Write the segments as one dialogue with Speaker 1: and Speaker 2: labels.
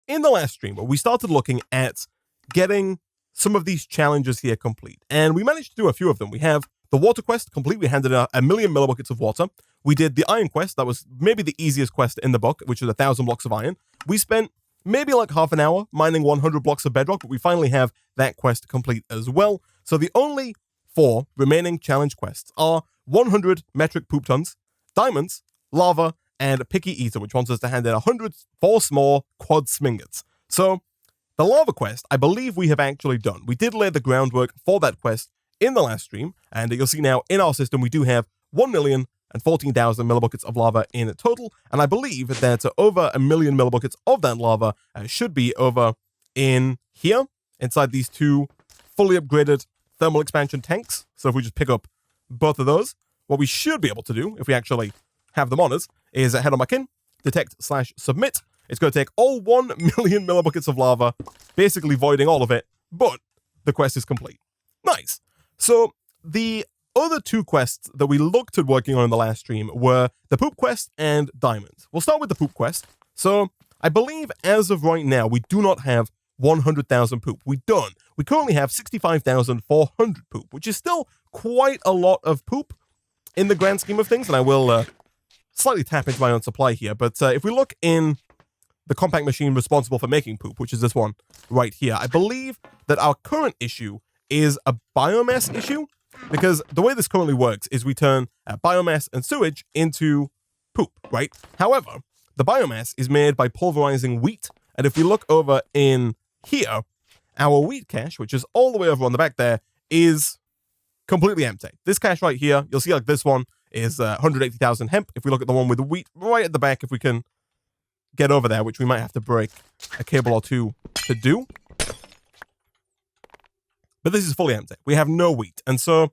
Speaker 1: in the last stream, we started looking at getting some of these challenges here complete, and we managed to do a few of them. We have the water quest complete. We handed out 1,000,000 millibuckets of water. We did the iron quest. That was maybe the easiest quest in the book, which was 1,000 blocks of iron. We spent maybe like half an hour mining 100 blocks of bedrock, but we finally have that quest complete as well. So the only 4 remaining challenge quests are 100 metric poop tons, diamonds, lava, and a picky eater, which wants us to hand in 100 force more quad smingots. So the lava quest, I believe we have actually done. We did lay the groundwork for that quest in the last stream, and you'll see now in our system we do have 1,014,000 millibuckets of lava in total, and I believe that over 1,000,000 millibuckets of that lava should be over in here, inside these 2 fully upgraded thermal expansion tanks. So if we just pick up both of those, what we should be able to do, if we actually have them on us, is head on back in, detect/submit. It's going to take all 1,000,000 millibuckets of lava, basically voiding all of it, but the quest is complete. Nice. So the other 2 quests that we looked at working on in the last stream were the poop quest and diamonds. We'll start with the poop quest. So I believe as of right now, we do not have 100,000 poop. We don't. We currently have 65,400 poop, which is still quite a lot of poop in the grand scheme of things. And I will slightly tap into my own supply here. But if we look in the compact machine responsible for making poop, which is this one right here, I believe that our current issue is a biomass issue, because the way this currently works is we turn biomass and sewage into poop, right? However, the biomass is made by pulverizing wheat, and if we look over in here, our wheat cache, which is all the way over on the back there, is completely empty. This cache right here, you'll see like this one is 180,000 hemp. If we look at the one with the wheat right at the back, if we can get over there, which we might have to break a cable or 2 to do. But this is fully empty. We have no wheat. And so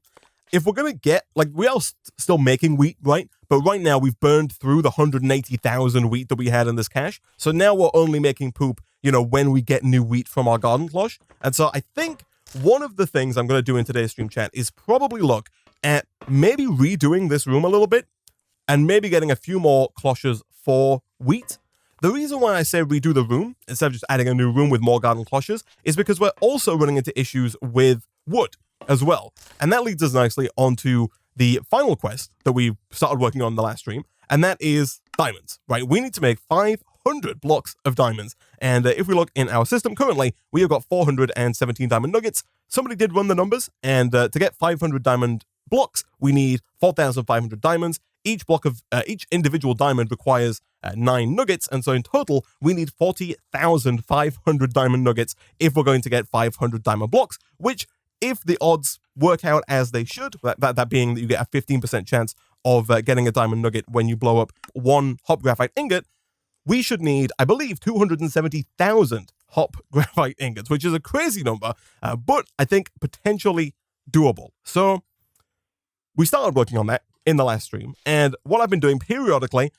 Speaker 1: if we're going to get, like, we are still making wheat, right? But right now we've burned through the 180,000 wheat that we had in this cache. So now we're only making poop, you know, when we get new wheat from our garden cloche. And so I think one of the things I'm going to do in today's stream chat is probably look at maybe redoing this room a little bit and maybe getting a few more cloches for wheat. The reason why I say redo the room, instead of just adding a new room with more garden cloches, is because we're also running into issues with wood as well. And that leads us nicely onto the final quest that we started working on in the last stream, and that is diamonds, right? We need to make 500 blocks of diamonds. And if we look in our system currently, we have got 417 diamond nuggets. Somebody did run the numbers, and to get 500 diamond blocks, we need 4,500 diamonds. Each block of each individual diamond requires 9 nuggets, and so in total we need 40,500 diamond nuggets if we're going to get 500 diamond blocks, which, if the odds work out as they should, that being that you get a 15% chance of getting a diamond nugget when you blow up 1 hop graphite ingot, we should need, I believe, 270,000 hop graphite ingots, which is a crazy number, but I think potentially doable. So we started working on that in the last stream, and what I've been doing periodically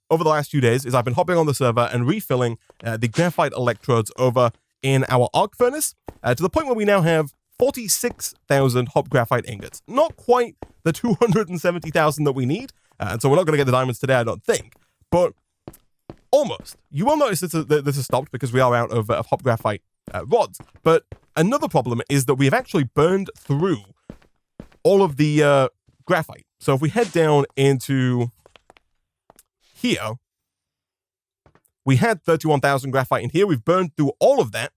Speaker 1: over the last few days is I've been hopping on the server and refilling the graphite electrodes over in our arc furnace to the point where we now have 46,000 hop graphite ingots. Not quite the 270,000 that we need, and so we're not going to get the diamonds today, I don't think, but almost. You will notice that this has stopped because we are out of hop graphite rods, but another problem is that we have actually burned through all of the graphite. So if we head down into here, we had 31,000 graphite in here. We've burned through all of that.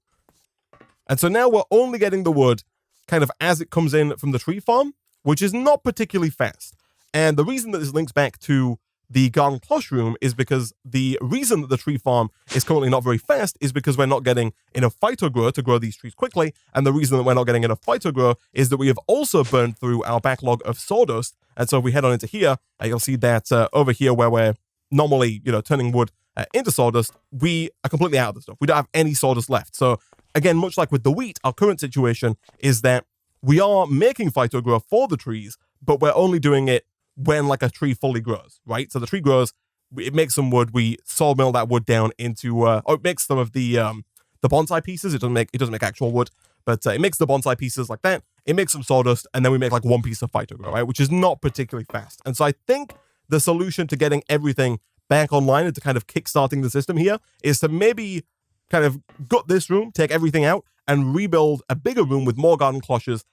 Speaker 1: And so now we're only getting the wood kind of as it comes in from the tree farm, which is not particularly fast. And the reason that this links back to the garden cloche room is because the reason that the tree farm is currently not very fast is because we're not getting enough phyto-grow to grow these trees quickly. And the reason that we're not getting enough phyto-grow is that we have also burned through our backlog of sawdust. And so if we head on into here, you'll see that over here where we're normally, turning wood into sawdust, we are completely out of the stuff. We don't have any sawdust left. So again, much like with the wheat, our current situation is that we are making phyto-grow for the trees, but we're only doing it when like a tree fully grows, right? So the tree grows, it makes some wood, we sawmill that wood down into, or it makes some of the bonsai pieces. It doesn't make actual wood, but it makes the bonsai pieces like that. It makes some sawdust, and then we make like 1 piece of phyto-grow, right? Which is not particularly fast. And so I think the solution to getting everything back online and to kind of kickstarting the system here is to maybe kind of gut this room, take everything out, and rebuild a bigger room with more garden cloches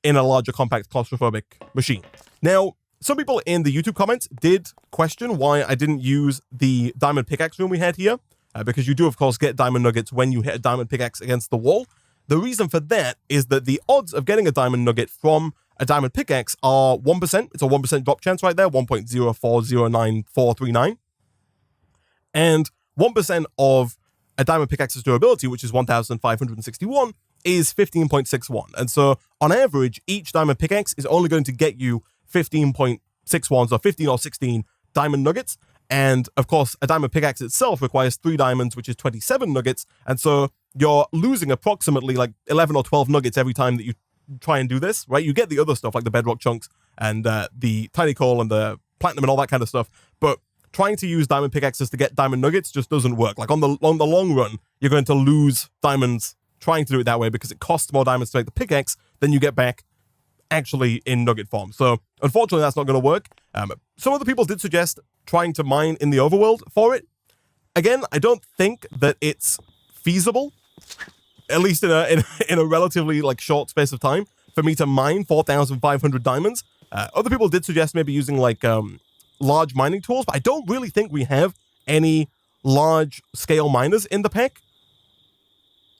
Speaker 1: in a larger, compact, claustrophobic machine. Now, some people in the YouTube comments did question why I didn't use the diamond pickaxe room we had here, because you do, of course, get diamond nuggets when you hit a diamond pickaxe against the wall. The reason for that is that the odds of getting a diamond nugget from a diamond pickaxe are 1%. It's a 1% drop chance right there, 1.04099439. And 1% of a diamond pickaxe's durability, which is 1,561, is 15.61. And so, on average, each diamond pickaxe is only going to get you 15.61, so 15 or 16 diamond nuggets. And, of course, a diamond pickaxe itself requires 3 diamonds, which is 27 nuggets. And so, you're losing approximately like 11 or 12 nuggets every time that you try and do this, right? You get the other stuff like the bedrock chunks and the tiny coal and the platinum and all that kind of stuff. But trying to use diamond pickaxes to get diamond nuggets just doesn't work. Like on the long run, you're going to lose diamonds trying to do it that way because it costs more diamonds to make the pickaxe than you get back actually in nugget form. So unfortunately, that's not going to work. Some other people did suggest trying to mine in the overworld for it. Again, I don't think that it's feasible, at least in a relatively like short space of time, for me to mine 4,500 diamonds. Other people did suggest maybe using like large mining tools, but I don't really think we have any large scale miners in the pack.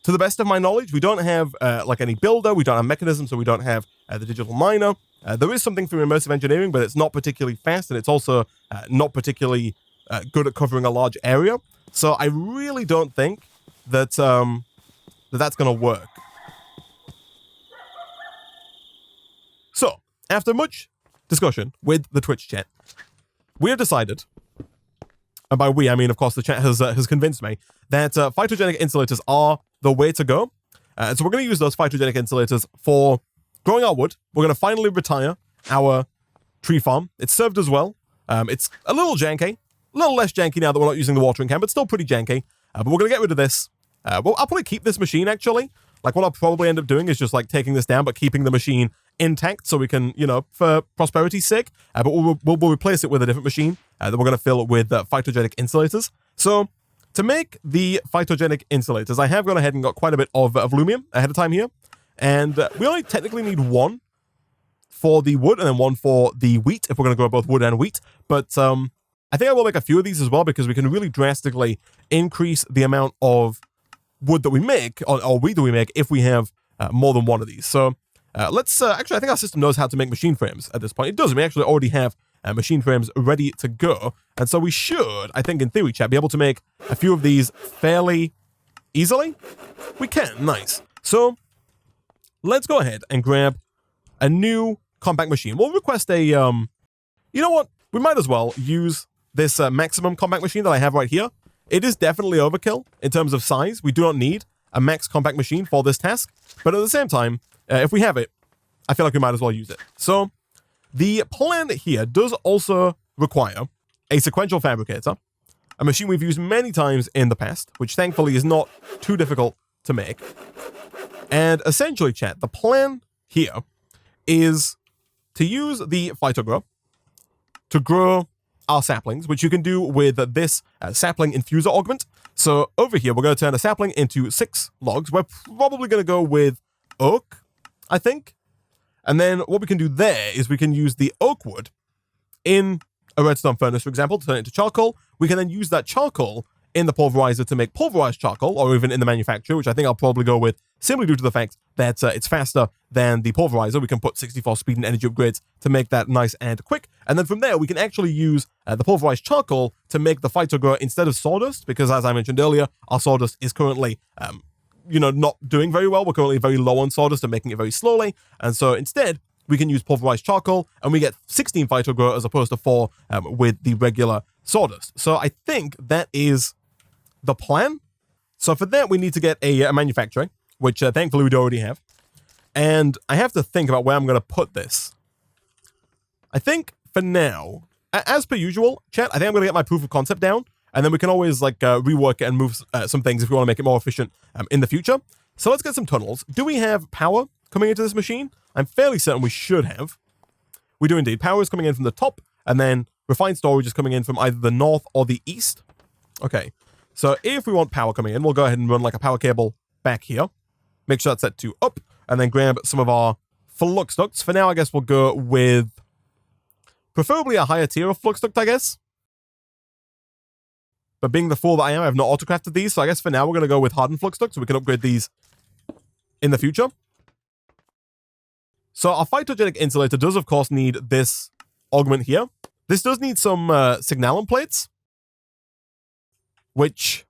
Speaker 1: To the best of my knowledge, we don't have like any builder, we don't have mechanism, so we don't have the digital miner. There is something through immersive engineering, but it's not particularly fast, and it's also not particularly good at covering a large area. So I really don't think that that's going to work. So, after much discussion with the Twitch chat, we have decided, and by we, I mean, of course, the chat has convinced me, that phytogenic insulators are the way to go. And so we're going to use those phytogenic insulators for growing our wood. We're going to finally retire our tree farm. It's served as well. It's a little janky, a little less janky now that we're not using the watering can, but still pretty janky. But we're going to get rid of this. Well, I'll probably keep this machine, actually. Like, what I'll probably end up doing is just, like, taking this down, but keeping the machine intact so we can, you know, for prosperity's sake. But we'll replace it with a different machine that we're going to fill with phytogenic insulators. So, to make the phytogenic insulators, I have gone ahead and got quite a bit of aluminum ahead of time here. And we only technically need one for the wood and then one for the wheat, if we're going to grow both wood and wheat. But I think I will make a few of these as well, because we can really drastically increase the amount of wood that we make, or wheat that we make, if we have more than one of these. So let's, actually, I think our system knows how to make machine frames at this point. It does. We actually already have machine frames ready to go. And so we should, I think in theory, chat, be able to make a few of these fairly easily. We can. Nice. So let's go ahead and grab a new compact machine. We'll request a, you know what? We might as well use this maximum compact machine that I have right here. It is definitely overkill in terms of size. We do not need a max compact machine for this task. But at the same time, if we have it, I feel like we might as well use it. So the plan here does also require a sequential fabricator, a machine we've used many times in the past, which thankfully is not too difficult to make. And essentially, chat, the plan here is to use the PHYTO-GROW to grow our saplings, which you can do with this sapling infuser augment. So over here, we're going to turn a sapling into 6 logs. We're probably going to go with oak, I think. And then what we can do there is we can use the oak wood in a redstone furnace, for example, to turn it into charcoal. We can then use that charcoal in the pulverizer to make pulverized charcoal, or even in the manufacturer, which I think I'll probably go with simply due to the fact that it's faster than the pulverizer. We can put 64 speed and energy upgrades to make that nice and quick. And then from there, we can actually use the pulverized charcoal to make the PHYTO-GROW instead of sawdust, because as I mentioned earlier, our sawdust is currently, not doing very well. We're currently very low on sawdust and making it very slowly. And so instead, we can use pulverized charcoal, and we get 16 PHYTO-GROW as opposed to 4 with the regular sawdust. So I think that is the plan. So for that, we need to get a manufacturing, which thankfully we already have. And I have to think about where I'm going to put this. I think for now, as per usual, chat, I think I'm going to get my proof of concept down, and then we can always rework it and move some things if we want to make it more efficient in the future. So let's get some tunnels. Do we have power coming into this machine? I'm fairly certain we should have. We do indeed. Power is coming in from the top, and then refined storage is coming in from either the north or the east. Okay, So if we want power coming in, we'll go ahead and run like a power cable back here. Make sure that's set to up, and then grab some of our flux ducts. For now, I guess we'll go with preferably a higher tier of flux duct, I guess. But being the fool that I am, I have not autocrafted these, so I guess for now we're going to go with hardened flux duct, so we can upgrade these in the future. So our phytogenic insulator does, of course, need this augment here. This does need some signalum plates, which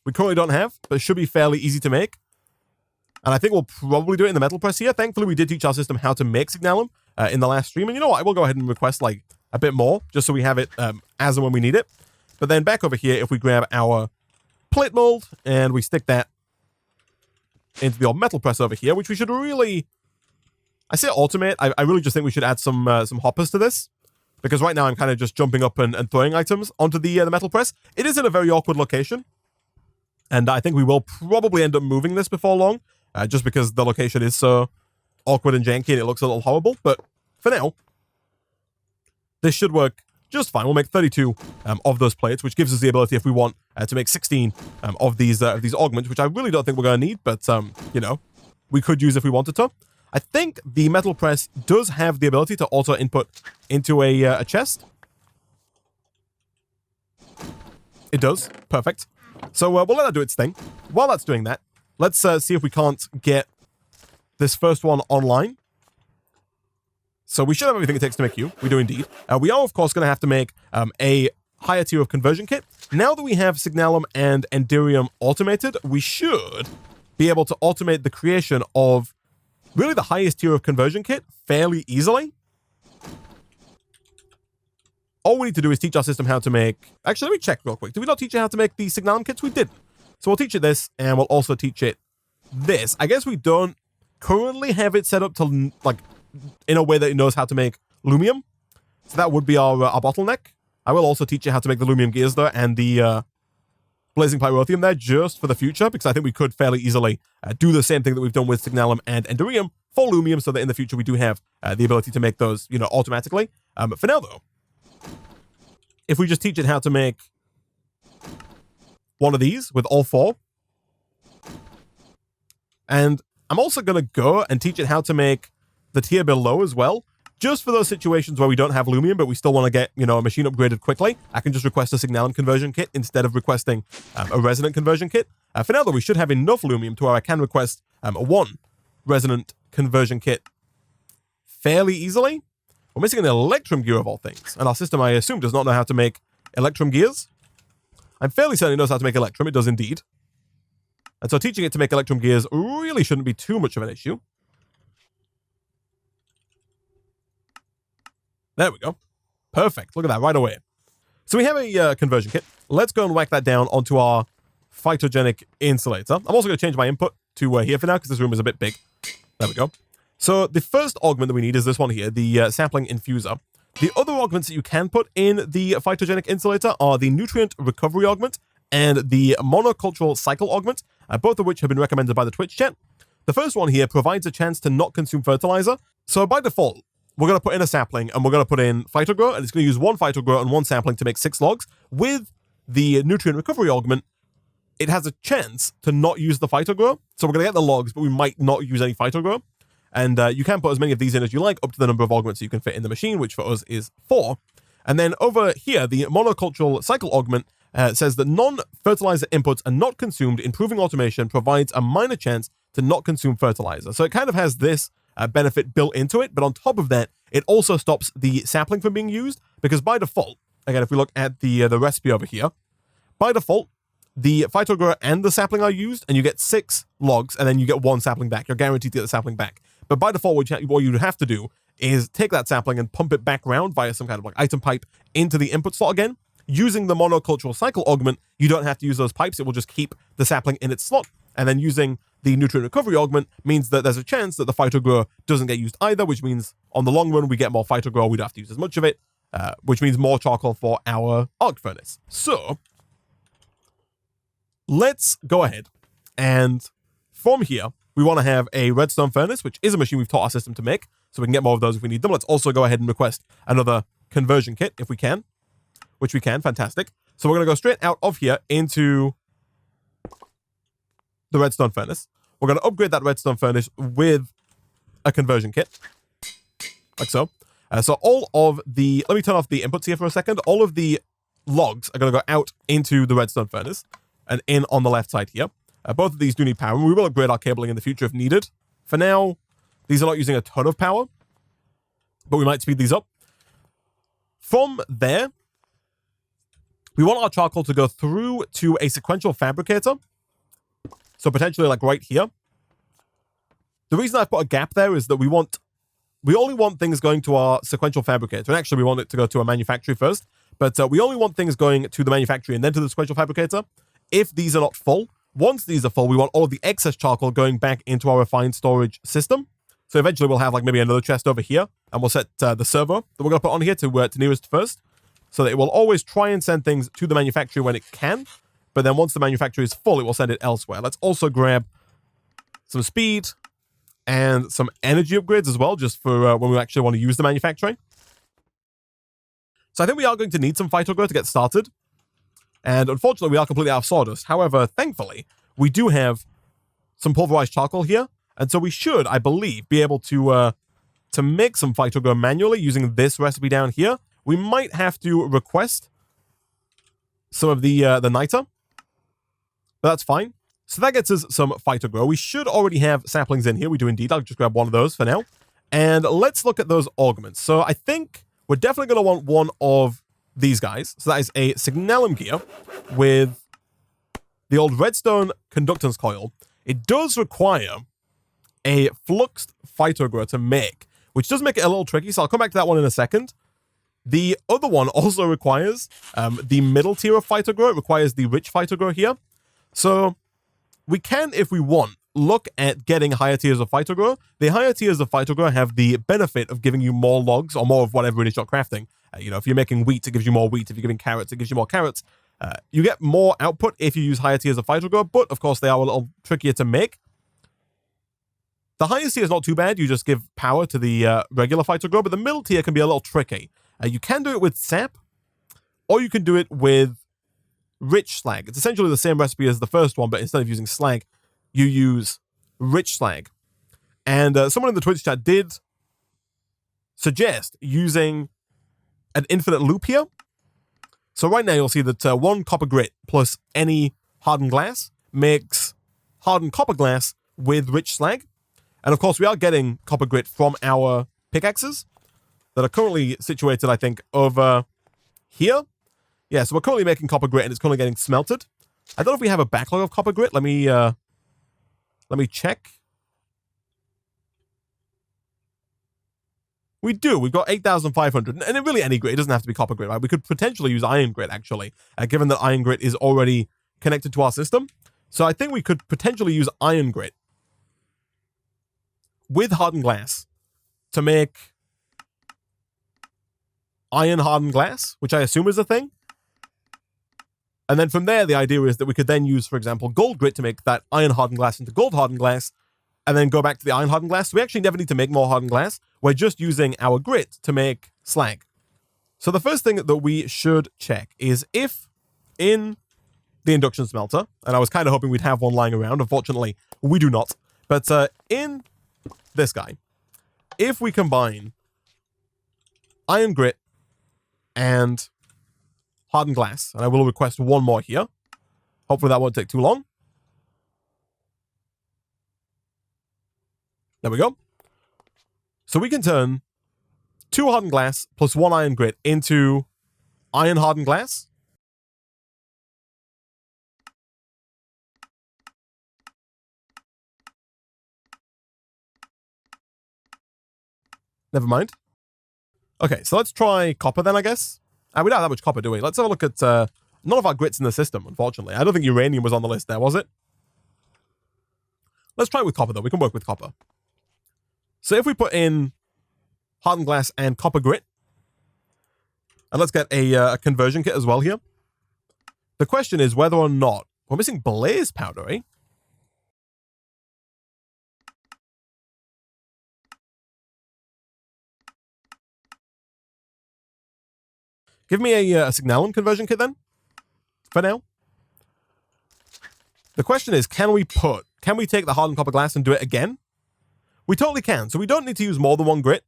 Speaker 1: we currently don't have, but it should be fairly easy to make. And I think we'll probably do it in the metal press here. Thankfully, we did teach our system how to make signalum in the last stream. And you know what? I will go ahead and request like a bit more, just so we have it as and when we need it. But then back over here, if we grab our plate mold and we stick that into the old metal press over here, which we should really... I say automate. I really just think we should add some hoppers to this. Because right now I'm kind of just jumping up and throwing items onto the metal press. It is in a very awkward location. And I think we will probably end up moving this before long. Just because the location is so awkward and janky and it looks a little horrible. But for now, this should work just fine. We'll make 32 of those plates, which gives us the ability, if we want, to make 16 of these augments, which I really don't think we're going to need, but, you know, we could use if we wanted to. I think the metal press does have the ability to auto input into a chest. It does. Perfect. So we'll let that do its thing. While that's doing that, let's see if we can't get this first one online. So we should have everything it takes to make you. We do indeed. We are, of course, going to have to make a higher tier of conversion kit. Now that we have Signalum and Enderium automated, we should be able to automate the creation of really the highest tier of conversion kit fairly easily. All we need to do is teach our system how to make... Actually, let me check real quick. Did we not teach it how to make the Signalum kits? We did. So we'll teach it this, and we'll also teach it this. I guess we don't currently have it set up to, like, in a way that it knows how to make Lumium. So that would be our bottleneck. I will also teach you how to make the Lumium gears, though, and the Blazing Pyrotheum there, just for the future, because I think we could fairly easily do the same thing that we've done with Signalum and Enderium for Lumium, so that in the future we do have the ability to make those, you know, automatically. But for now, though, if we just teach it how to make one of these with all four, and I'm also going to go and teach it how to make the tier below as well, just for those situations where we don't have Lumium, but we still want to get, you know, a machine upgraded quickly. I can just request a Signalum conversion kit instead of requesting a Resonant conversion kit. For now, though, we should have enough Lumium to where I can request one Resonant conversion kit fairly easily. We're missing an Electrum gear of all things, and our system, I assume, does not know how to make Electrum gears. I'm fairly certain it knows how to make Electrum. It does indeed. And so teaching it to make Electrum gears really shouldn't be too much of an issue. There we go. Perfect. Look at that right away. So we have a conversion kit. Let's go and whack that down onto our phytogenic insulator. I'm also going to change my input to here for now because this room is a bit big. There we go. So the first augment that we need is this one here, the sapling infuser. The other augments that you can put in the phytogenic insulator are the nutrient recovery augment and the monocultural cycle augment, both of which have been recommended by the Twitch chat. The first one here provides a chance to not consume fertilizer. So by default, we're going to put in a sapling and we're going to put in PhytoGrow, and it's going to use one PhytoGrow and one sapling to make 6 logs. With the nutrient recovery augment, it has a chance to not use the PhytoGrow. So we're going to get the logs, but we might not use any PhytoGrow. And you can put as many of these in as you like, up to the number of augments you can fit in the machine, which for us is 4. And then over here, the monocultural cycle augment says that non-fertilizer inputs are not consumed. Improving automation provides a minor chance to not consume fertilizer. So it kind of has this benefit built into it, but on top of that, it also stops the sapling from being used, because by default, again, if we look at the recipe over here, by default, the PhytoGrow and the sapling are used, and you get 6 logs, and then you get 1 sapling back. You're guaranteed to get the sapling back. But by default, what you have to do is take that sapling and pump it back around via some kind of like item pipe into the input slot again. Using the monocultural cycle augment, you don't have to use those pipes. It will just keep the sapling in its slot. And then using the nutrient recovery augment means that there's a chance that the PhytoGrow doesn't get used either, which means on the long run, we get more PhytoGrow. We don't have to use as much of it, which means more charcoal for our arc furnace. So let's go ahead, and from here, we want to have a redstone furnace, which is a machine we've taught our system to make, so we can get more of those if we need them. Let's also go ahead and request another conversion kit if we can, which we can. Fantastic. So we're going to go straight out of here into the redstone furnace. We're going to upgrade that redstone furnace with a conversion kit, like so. So all of the, let me turn off the inputs here for a second. All of the logs are going to go out into the redstone furnace and in on the left side here. Both of these do need power, and we will upgrade our cabling in the future if needed. For now, these are not using a ton of power, but we might speed these up. From there, we want our charcoal to go through to a sequential fabricator. So potentially like right here. The reason I've put a gap there is that we only want things going to our sequential fabricator. And actually, we want it to go to a manufactory first. But we only want things going to the manufactory and then to the sequential fabricator if these are not full. Once these are full, we want all of the excess charcoal going back into our refined storage system. So eventually we'll have like maybe another chest over here, and we'll set the server that we're going to put on here to nearest first, so that it will always try and send things to the manufacturer when it can. But then once the manufacturer is full, it will send it elsewhere. Let's also grab some speed and some energy upgrades as well, just for when we actually want to use the manufacturing. So I think we are going to need some phyto-grow to get started. And unfortunately, we are completely out of sawdust. However, thankfully, we do have some pulverized charcoal here. And so we should, I believe, be able to make some phyto-grow manually using this recipe down here. We might have to request some of the niter, but that's fine. So that gets us some phyto-grow. We should already have saplings in here. We do indeed. I'll just grab one of those for now. And let's look at those augments. So I think we're definitely going to want one of these guys. So that is a signalum gear with the old redstone conductance coil. It does require a FLUXED PHYTO-GROW to make, which does make it a little tricky. So I'll come back to that one in a second. The other one also requires the middle tier of phyto-grow. It requires the rich phyto-grow here. So we can, if we want, look at getting higher tiers of phyto-grow. The higher tiers of phyto-grow have the benefit of giving you more logs or more of whatever it is you're crafting. If you're making wheat, it gives you more wheat. If you're giving carrots, it gives you more carrots. You get more output if you use higher tiers of phyto-grow, but of course they are a little trickier to make. The highest tier is not too bad. You just give power to the regular phyto-grow, but the middle tier can be a little tricky. You can do it with sap, or you can do it with rich slag. It's essentially the same recipe as the first one, but instead of using slag, you use rich slag. And someone in the Twitch chat did suggest using an infinite loop here. So right now you'll see that 1 copper grit plus any hardened glass makes hardened copper glass with rich slag. And of course, we are getting copper grit from our pickaxes that are currently situated, I think, over here. Yeah, so we're currently making copper grit and it's currently getting smelted. I don't know if we have a backlog of copper grit. Let me check. We do. We've got 8,500. And really any grit. It doesn't have to be copper grit, right? We could potentially use iron grit, actually, given that iron grit is already connected to our system. So I think we could potentially use iron grit with hardened glass to make iron hardened glass, which I assume is a thing. And then from there, the idea is that we could then use, for example, gold grit to make that iron hardened glass into gold hardened glass, and then go back to the iron hardened glass. So we actually never need to make more hardened glass. We're just using our grit to make slag. So the first thing that we should check is if in the induction smelter, and I was kind of hoping we'd have one lying around. Unfortunately, we do not. But in this guy, if we combine iron grit and hardened glass, and I will request one more here. Hopefully that won't take too long. There we go. So we can turn 2 hardened glass plus 1 iron grit into iron hardened glass. Never mind. Okay, so let's try copper then, I guess. We don't have that much copper, do we? Let's have a look at none of our grits in the system, unfortunately. I don't think uranium was on the list there, was it? Let's try with copper, though. We can work with copper. So if we put in hardened glass and copper grit, and let's get a conversion kit as well here. The question is whether or not we're missing blaze powder, eh? Give me a signalum conversion kit then. for now. The question is, can we take the hardened copper glass and do it again? We totally can. So we don't need to use more than one grit.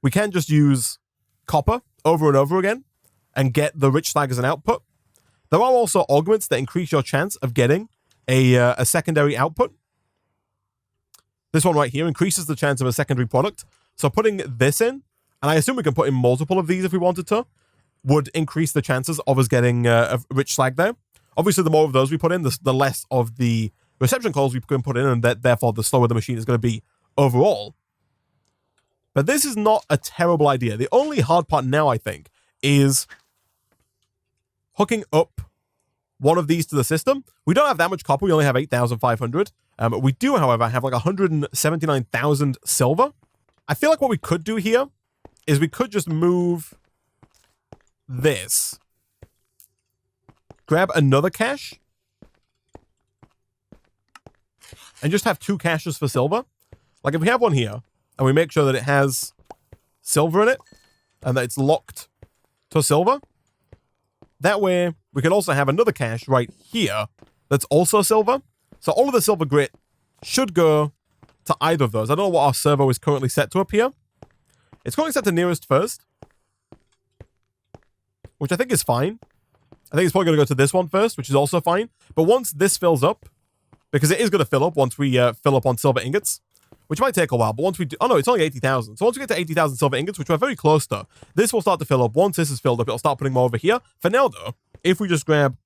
Speaker 1: We can just use copper over and over again and get the rich slag as an output. There are also augments that increase your chance of getting a secondary output. This one right here increases the chance of a secondary product. So putting this in, and I assume we can put in multiple of these if we wanted to, would increase the chances of us getting a rich slag there. Obviously, the more of those we put in, the less of the reception coils we can put in, and therefore the slower the machine is going to be overall. But this is not a terrible idea. The only hard part now, I think, is hooking up one of these to the system. We don't have that much copper. We only have 8,500. We do, however, have like 179,000 silver. I feel like what we could do here is we could just move this. Grab another cache. And just have 2 caches for silver. Like if we have one here, and we make sure that it has silver in it, and that it's locked to silver, that way we can also have another cache right here that's also silver. So all of the silver grit should go to either of those. I don't know what our servo is currently set to up here. It's currently set to nearest first, which I think is fine. I think it's probably going to go to this one first, which is also fine. But once this fills up, because it is going to fill up once we fill up on silver ingots, which might take a while, but once we do... Oh, no, it's only 80,000. So once we get to 80,000 silver ingots, which we're very close to, this will start to fill up. Once this is filled up, it'll start putting more over here. For now, though, if we just grab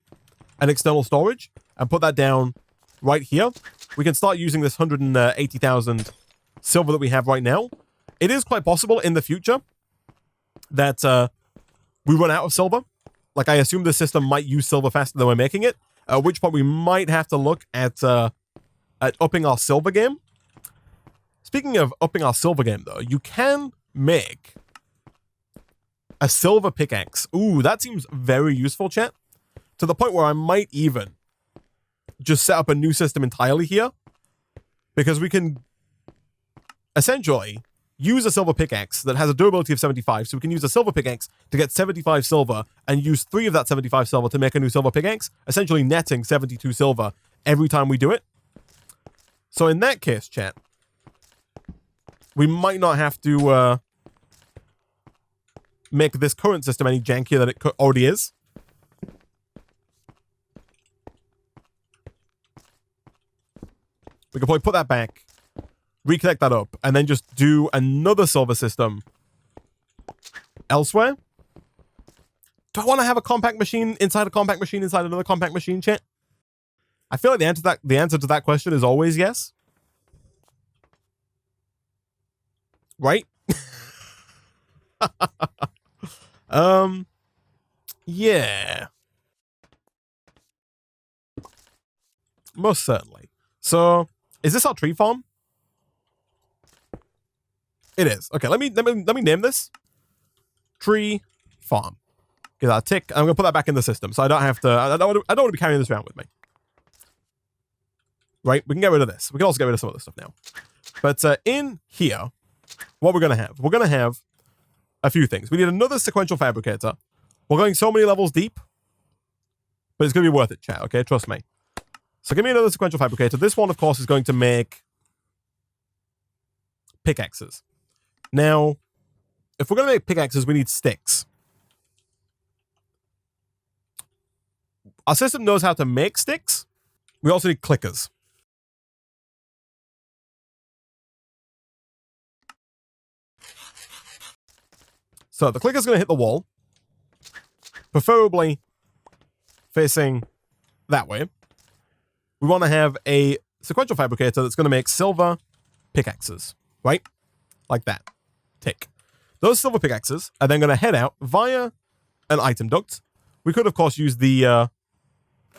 Speaker 1: an external storage and put that down right here, we can start using this 180,000 silver that we have right now. It is quite possible in the future that we run out of silver. Like, I assume the system might use silver faster than we're making it, at which point we might have to look at upping our silver game. Speaking of upping our silver game, though, you can make a silver pickaxe. Ooh, that seems very useful, chat. To the point where I might even just set up a new system entirely here, because we can essentially use a silver pickaxe that has a durability of 75, so we can use a silver pickaxe to get 75 silver and use 3 of that 75 silver to make a new silver pickaxe, essentially netting 72 silver every time we do it. So in that case, chat, we might not have to make this current system any jankier than it already is. We can probably put that back, reconnect that up, and then just do another silver system elsewhere. Do I want to have a compact machine inside a compact machine inside another compact machine, chat? I feel like the answer to that question is always yes. Right? Yeah. Most certainly. So, is this our tree farm? It is. Okay, let me name this tree farm. Give that a tick. I'm gonna put that back in the system, so I don't have to. I don't want to be carrying this around with me. Right? We can get rid of this. We can also get rid of some other stuff now. But in here, what we're gonna have a few things. We need another sequential fabricator. We're going so many levels deep, but it's gonna be worth it, chat. Okay, trust me. So give me another sequential fabricator. This one, of course, is going to make pickaxes. Now, if we're going to make pickaxes, we need sticks. Our system knows how to make sticks. We also need clickers. So the clicker's going to hit the wall, preferably facing that way. We want to have a sequential fabricator that's going to make silver pickaxes, right? Like that. Tick. Those silver pickaxes are then going to head out via an item duct. We could, of course, use the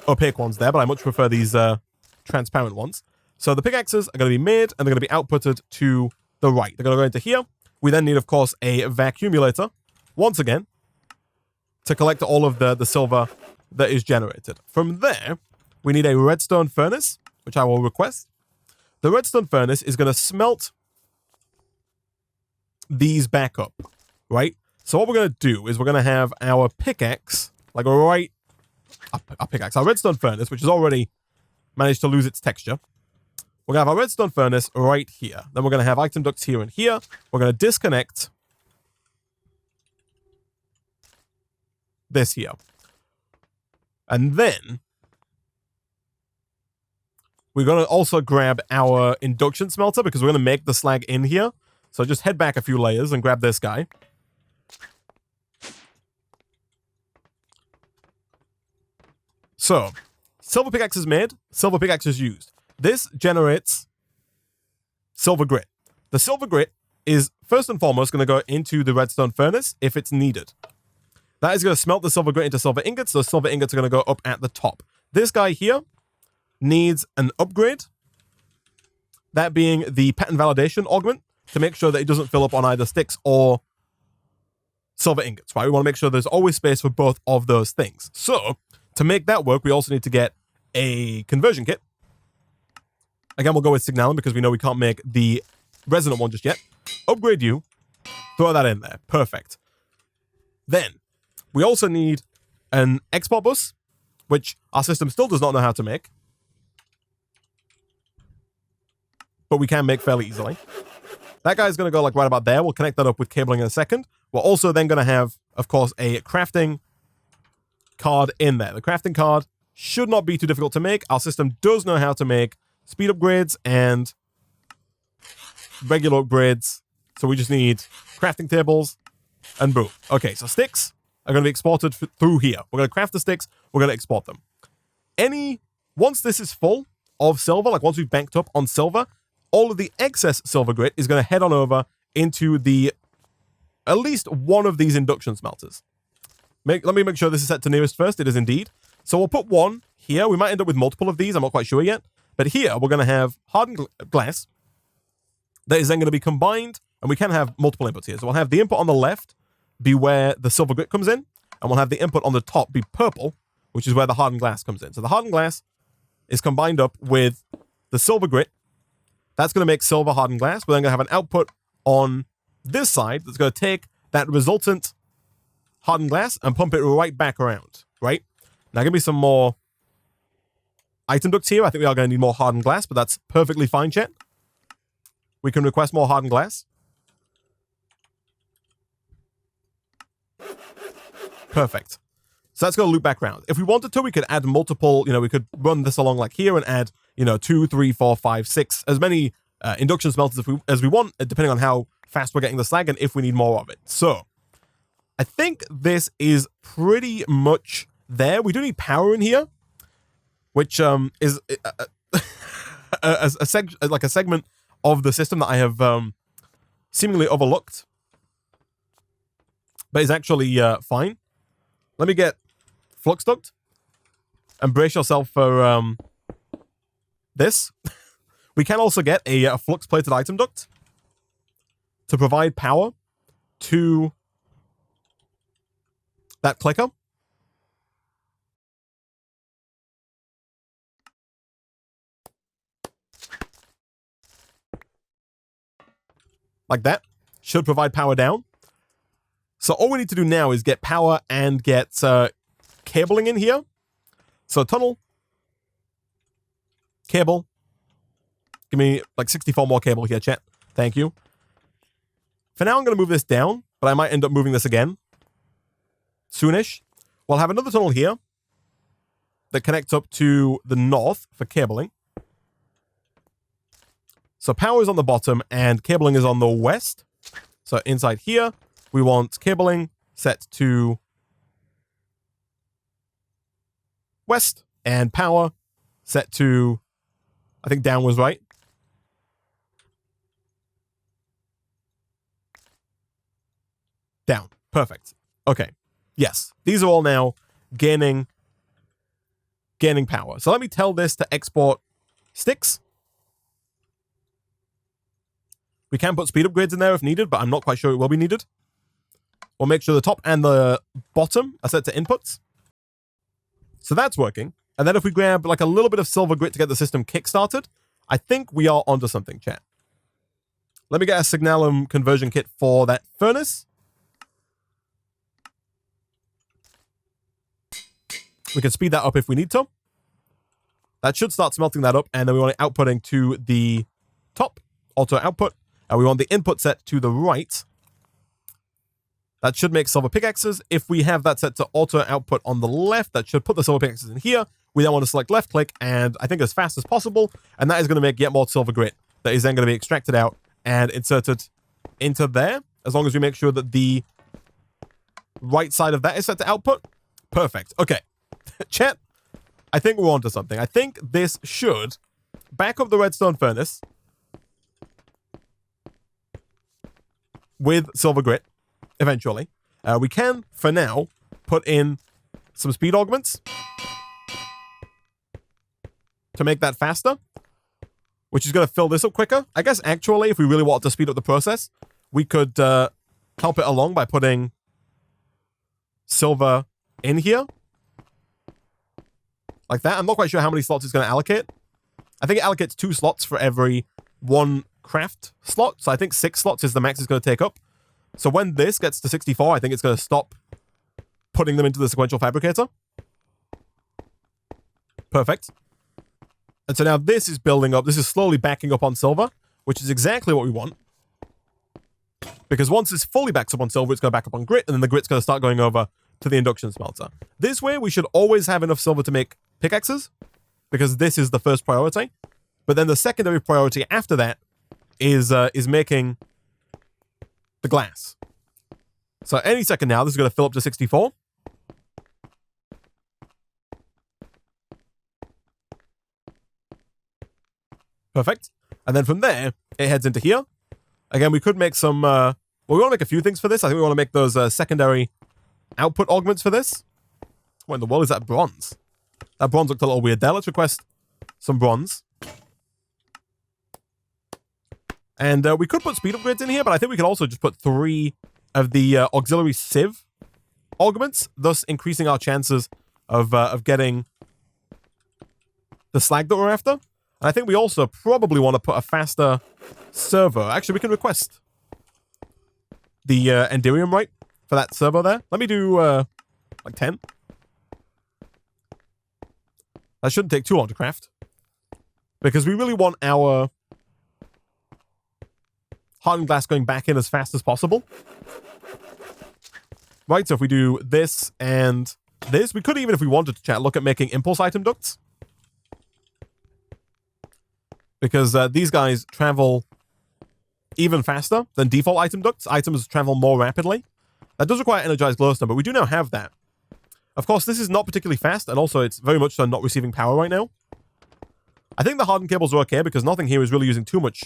Speaker 1: opaque ones there, but I much prefer these transparent ones. So the pickaxes are going to be made, and they're going to be outputted to the right. They're going to go into here. We then need, of course, a vacuumulator, once again, to collect all of the silver that is generated. From there, we need a redstone furnace, which I will request. The redstone furnace is going to smelt these back up, right? So what we're going to do is we're going to have our pickaxe, like right our pickaxe, our redstone furnace, which has already managed to lose its texture. We're going to have our redstone furnace right here. Then we're going to have item ducts here and here. We're going to disconnect this here. And then we're going to also grab our induction smelter because we're going to make the slag in here. So just head back a few layers and grab this guy. So, silver pickaxe is made, silver pickaxe is used. This generates silver grit. The silver grit is first and foremost going to go into the redstone furnace if it's needed. That is going to smelt the silver grit into silver ingots. Those silver ingots are going to go up at the top. This guy here needs an upgrade. That being the pattern validation augment to make sure that it doesn't fill up on either sticks or silver ingots, right? We want to make sure there's always space for both of those things. So, to make that work, we also need to get a conversion kit. Again, we'll go with Signalum because we know we can't make the resonant one just yet. Upgrade you. Throw that in there. Perfect. Then, we also need an export bus, which our system still does not know how to make. But we can make fairly easily. That guy's going to go like right about there. We'll connect that up with cabling in a second. We're also then going to have, of course, a crafting card in there. The crafting card should not be too difficult to make. Our system does know how to make speed upgrades and regular upgrades. So we just need crafting tables and boom. Okay, so sticks are going to be exported through here. We're going to craft the sticks. We're going to export them. Once this is full of silver, like once we've banked up on silver, all of the excess silver grit is going to head on over into at least one of these induction smelters. Let me make sure this is set to nearest first. It is indeed. So we'll put one here. We might end up with multiple of these. I'm not quite sure yet. But here, we're going to have hardened glass that is then going to be combined, and we can have multiple inputs here. So we'll have the input on the left be where the silver grit comes in, and we'll have the input on the top be purple, which is where the hardened glass comes in. So the hardened glass is combined up with the silver grit. That's going to make silver hardened glass. We're then going to have an output on this side that's going to take that resultant hardened glass and pump it right back around, right? Now give me some more item ducts here. I think we are going to need more hardened glass, but that's perfectly fine, chat. We can request more hardened glass. Perfect. So that's going to loop back around. If we wanted to, we could add multiple, we could run this along like here and add, 2, 3, 4, 5, 6, as many induction smelters as we want, depending on how fast we're getting the slag and if we need more of it. So I think this is pretty much there. We do need power in here, which is a segment of the system that I have seemingly overlooked, but is actually fine. Let me get flux duct and brace yourself for this. We can also get a flux plated item duct to provide power to that clicker. Like that. Should provide power down. So all we need to do now is get power and get cabling in here. So tunnel. Cable. Give me like 64 more cable here, chat. Thank you. For now, I'm going to move this down, but I might end up moving this again soonish. We'll have another tunnel here that connects up to the north for cabling. So power is on the bottom and cabling is on the west. So inside here, we want cabling set to west and power set to, I think down was right. Down. Perfect. Okay. Yes. These are all now gaining power. So let me tell this to export sticks. We can put speed upgrades in there if needed, but I'm not quite sure it will be needed. We'll make sure the top and the bottom are set to inputs. So that's working. And then if we grab like a little bit of silver grit to get the system kickstarted, I think we are onto something, chat. Let me get a Signalum conversion kit for that furnace. We can speed that up if we need to. That should start smelting that up, and then we want it outputting to the top, auto output, and we want the input set to the right. That should make silver pickaxes. If we have that set to auto output on the left, that should put the silver pickaxes in here. We then want to select left click, and I think as fast as possible, and that is going to make yet more silver grit. That is then going to be extracted out and inserted into there, as long as we make sure that the right side of that is set to output. Perfect. Okay. Chat, I think we're onto something. I think this should back up the redstone furnace with silver grit eventually. We can, for now, put in some speed augments to make that faster, which is going to fill this up quicker. I guess, actually, if we really wanted to speed up the process, we could help it along by putting silver in here. Like that. I'm not quite sure how many slots it's going to allocate. I think it allocates 2 slots for every 1 craft slot. So I think 6 slots is the max it's going to take up. So when this gets to 64, I think it's going to stop putting them into the sequential fabricator. Perfect. And so now this is building up. This is slowly backing up on silver, which is exactly what we want. Because once this fully backs up on silver, it's going to back up on grit, and then the grit's going to start going over to the induction smelter. This way, we should always have enough silver to make pickaxes, because this is the first priority. But then the secondary priority after that is making the glass. So any second now, this is going to fill up to 64. Perfect. And then from there, it heads into here. Again, we could make some... well, we want to make a few things for this. I think we want to make those secondary output augments for this. What in the world is that bronze? That bronze looked a little weird there. Let's request some bronze. And we could put speed upgrades in here, but I think we could also just put 3 of the auxiliary sieve augments, thus increasing our chances of getting the slag that we're after. And I think we also probably want to put a faster servo. Actually, we can request the Enderium right for that servo there. Let me do like 10. That shouldn't take too long to craft, because we really want our hardened glass going back in as fast as possible. Right, so if we do this and this, we could even, if we wanted to, chat, look at making impulse item ducts. Because these guys travel even faster than default item ducts. Items travel more rapidly. That does require energized glowstone, but we do now have that. Of course, this is not particularly fast, and also it's very much so not receiving power right now. I think the hardened cables are okay, because nothing here is really using too much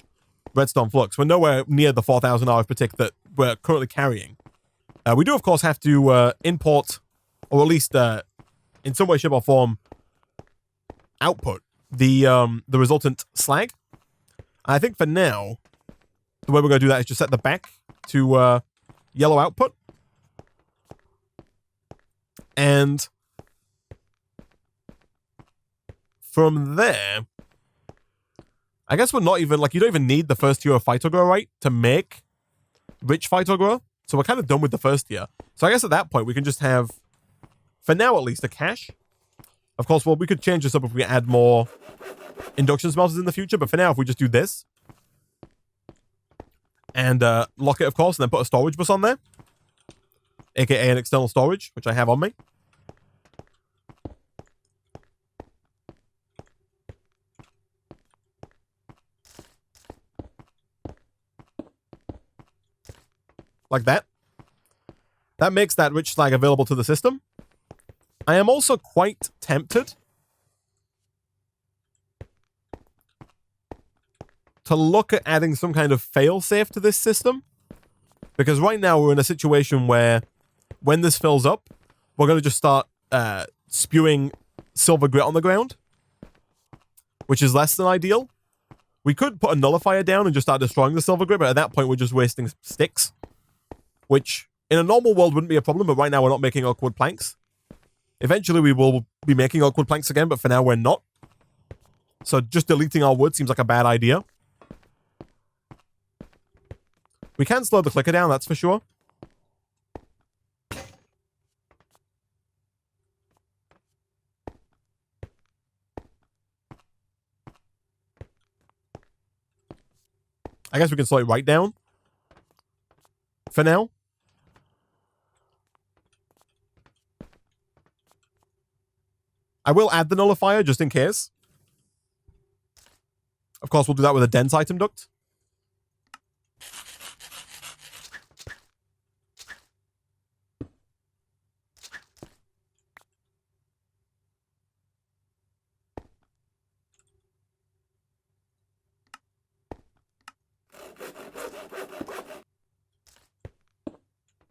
Speaker 1: redstone flux. We're nowhere near the 4,000 RF per tick that we're currently carrying. We do, of course, have to import, or at least in some way, shape, or form, output the resultant slag. And I think for now, the way we're going to do that is just set the back to yellow output. And from there, I guess we're not even, like, you don't even need the first tier of PHYTO-GROW, right, to make rich PHYTO-GROW. So we're kind of done with the first tier. So I guess at that point, we can just have, for now at least, a cache. Of course, well, we could change this up if we add more induction smelters in the future. But for now, if we just do this and lock it, of course, and then put a storage bus on there, aka an external storage, which I have on me. Like that. That makes that rich slag available to the system. I am also quite tempted to look at adding some kind of fail-safe to this system. Because right now we're in a situation where when this fills up, we're going to just start spewing silver grit on the ground, which is less than ideal. We could put a nullifier down and just start destroying the silver grit, but at that point we're just wasting sticks, which in a normal world wouldn't be a problem, but right now we're not making oak wood planks. Eventually we will be making oak wood planks again, but for now we're not. So just deleting our wood seems like a bad idea. We can slow the clicker down, that's for sure. I guess we can slow it right down for now. I will add the nullifier just in case. Of course, we'll do that with a dense item duct.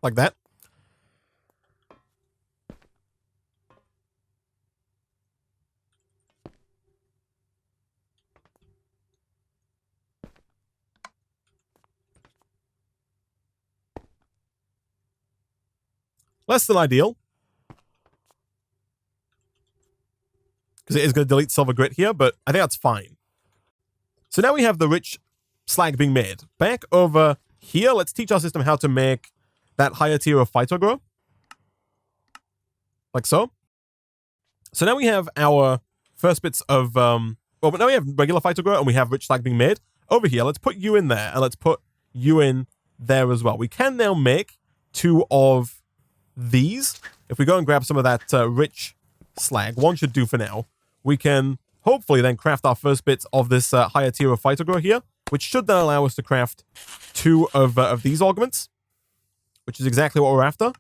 Speaker 1: Like that. Less than ideal. Because it is going to delete silver grit here, but I think that's fine. So now we have the rich slag being made. Back over here, let's teach our system how to make that higher tier of PHYTO-GROW. Like so. So now we have our first bits of, well, but now we have regular PHYTO-GROW and we have rich slag being made. Over here, let's put you in there and let's put you in there as well. We can now make 2 of these. If we go and grab some of that rich slag, 1 should do for now. We can hopefully then craft our first bits of this higher tier of PHYTO-GROW here, which should then allow us to craft 2 of these augments, which is exactly what we're after.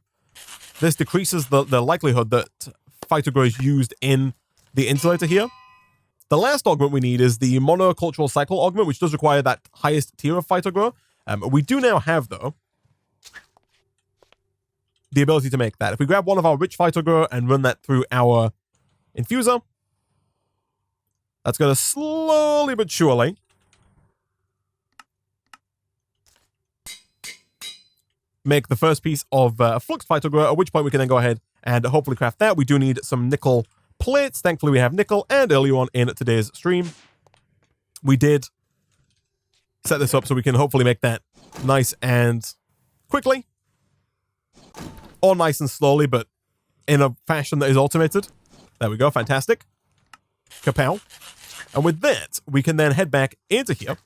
Speaker 1: This decreases the likelihood that PHYTO-GROW is used in the insulator here. The last augment we need is the monocultural cycle augment, which does require that highest tier of PHYTO-GROW. We do now have, though, the ability to make that. If we grab one of our rich PHYTO-GROW and run that through our infuser, that's going to slowly but surely make the first piece of FLUXED PHYTO-GROW, at which point we can then go ahead and hopefully craft that. We do need some nickel plates. Thankfully, we have nickel, and earlier on in today's stream, we did set this up so we can hopefully make that nice and quickly, or nice and slowly, but in a fashion that is automated. There we go, fantastic. Kapow. And with that, we can then head back into here.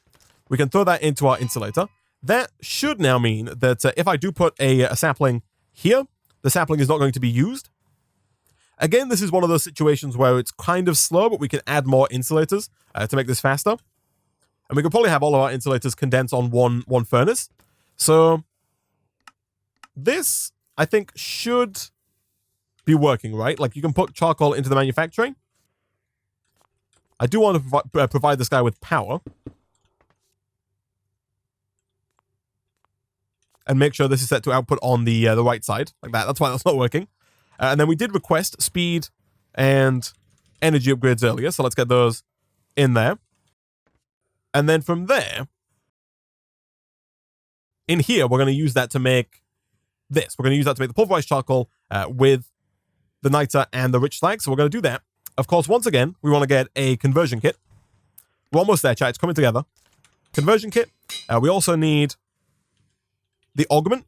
Speaker 1: We can throw that into our insulator. That should now mean that if I do put a sapling here, the sapling is not going to be used. Again, this is one of those situations where it's kind of slow, but we can add more insulators to make this faster. And we could probably have all of our insulators condense on one furnace. So this, I think, should be working, right? Like, you can put charcoal into the manufacturing. I do want to provide this guy with power. And make sure this is set to output on the right side, like that. That's why that's not working. And then we did request speed and energy upgrades earlier, so let's get those in there. And then from there, in here, we're going to use that to make this. We're going to use that to make the pulverized charcoal with the niter and the rich slag. So we're going to do that. Of course, once again, we want to get a conversion kit. We're almost there, chat. It's coming together. Conversion kit. We also need the augment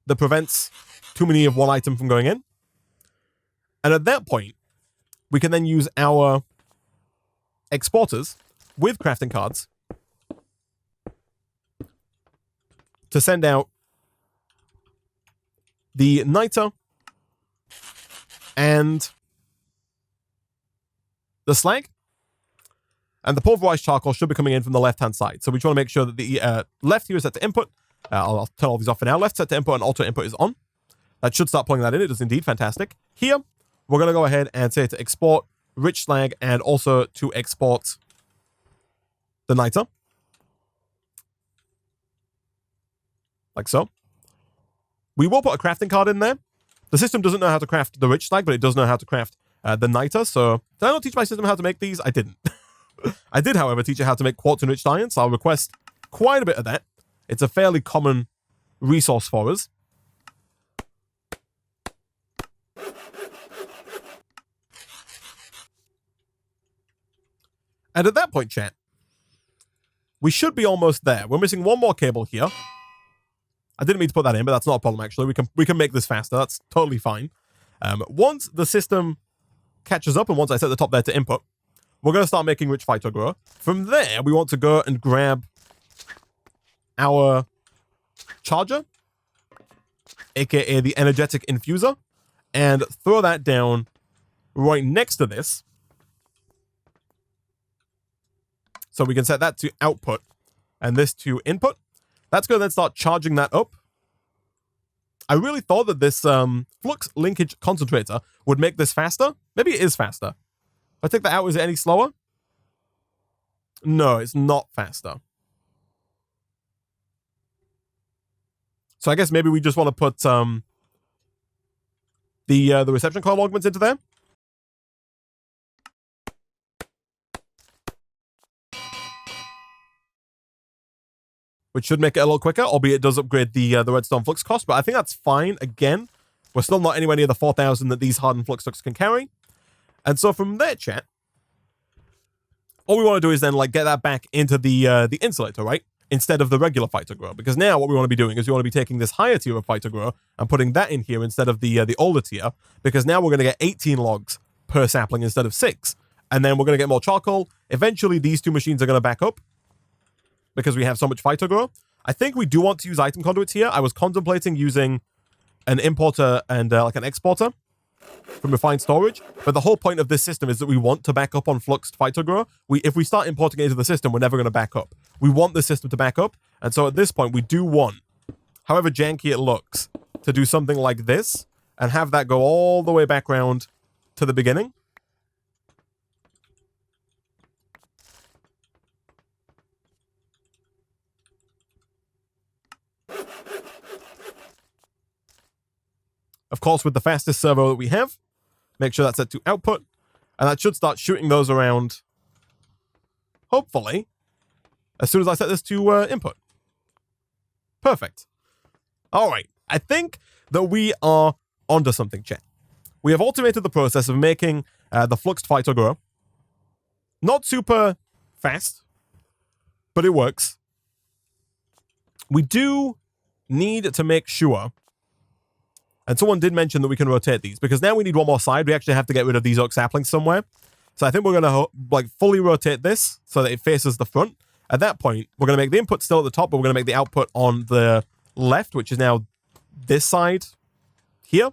Speaker 1: that prevents too many of one item from going in. And at that point, we can then use our exporters with crafting cards to send out the niter and the slag. And the pulverized charcoal should be coming in from the left-hand side. So we just want to make sure that the left here is set to input. I'll turn all these off for now. Left set to input and auto input is on. That should start pulling that in. It is indeed fantastic. Here, we're going to go ahead and say to export rich slag and also to export the niter. Like so. We will put a crafting card in there. The system doesn't know how to craft the rich slag, but it does know how to craft the niter. So, did I not teach my system how to make these? I didn't. I did, however, teach it how to make quartz enriched iron, so I'll request quite a bit of that. It's a fairly common resource for us. And at that point, chat, we should be almost there. We're missing one more cable here. I didn't mean to put that in, but that's not a problem, actually. We can make this faster. That's totally fine. Once the system catches up, and once I set the top there to input, we're going to start making rich PHYTO-GROW. From there, we want to go and grab our charger, aka the energetic infuser, and throw that down right next to this. So we can set that to output and this to input. That's going to then start charging that up. I really thought that this flux linkage concentrator would make this faster. Maybe it is faster. If I take that out, is it any slower? No, it's not faster. So I guess maybe we just want to put the reception coil augments into there. Which should make it a little quicker, albeit it does upgrade the redstone flux cost, but I think that's fine. Again, we're still not anywhere near the 4,000 that these hardened flux ducts can carry. And so from there, chat, all we want to do is then like get that back into the insulator, right? Instead of the regular PHYTO-GROW. Because now what we want to be doing is we want to be taking this higher tier of PHYTO-GROW and putting that in here instead of the older tier, because now we're going to get 18 logs per sapling instead of 6. And then we're going to get more charcoal. Eventually, these two machines are going to back up because we have so much PHYTO-GROW. I think we do want to use item conduits here. I was contemplating using an importer and like an exporter from refined storage, but the whole point of this system is that we want to back up on fluxed PHYTO-GROW. If we start importing it into the system, we're never going to back up. We want the system to back up, and so at this point, we do want, however janky it looks, to do something like this and have that go all the way back around to the beginning. Of course, with the fastest servo that we have, make sure that's set to output, and that should start shooting those around, hopefully, as soon as I set this to input. Perfect. All right. I think that we are onto something, chat. We have automated the process of making the fluxed PHYTO-GROW. Not super fast, but it works. We do need to make sure, and someone did mention that we can rotate these, because now we need one more side. We actually have to get rid of these oak saplings somewhere. So I think we're going to like fully rotate this so that it faces the front. At that point, we're going to make the input still at the top, but we're going to make the output on the left, which is now this side here,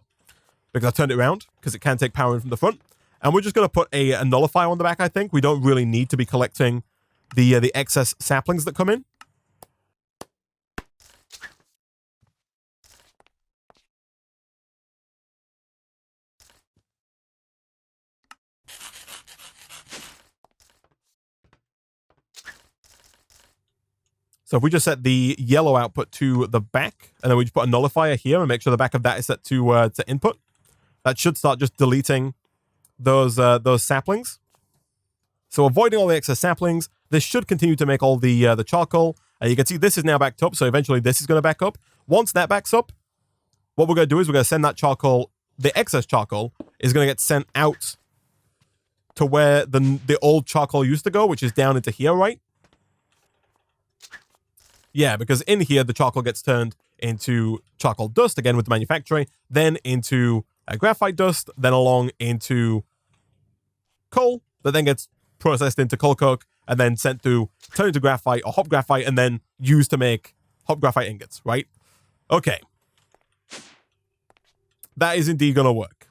Speaker 1: because I turned it around, because it can take power in from the front. And we're just going to put a nullifier on the back, I think. We don't really need to be collecting the excess saplings that come in. So if we just set the yellow output to the back, and then we just put a nullifier here and make sure the back of that is set to input, that should start just deleting those saplings. So avoiding all the excess saplings, this should continue to make all the charcoal. You can see this is now backed up, so eventually this is going to back up. Once that backs up, what we're going to do is we're going to send that charcoal, the excess charcoal, is going to get sent out to where the old charcoal used to go, which is down into here, right? Yeah, because in here, the charcoal gets turned into charcoal dust, again with the manufacturing, then into graphite dust, then along into coal, that then gets processed into coal coke, and then sent to turn into graphite or hot graphite, and then used to make hot graphite ingots, right? Okay. That is indeed going to work.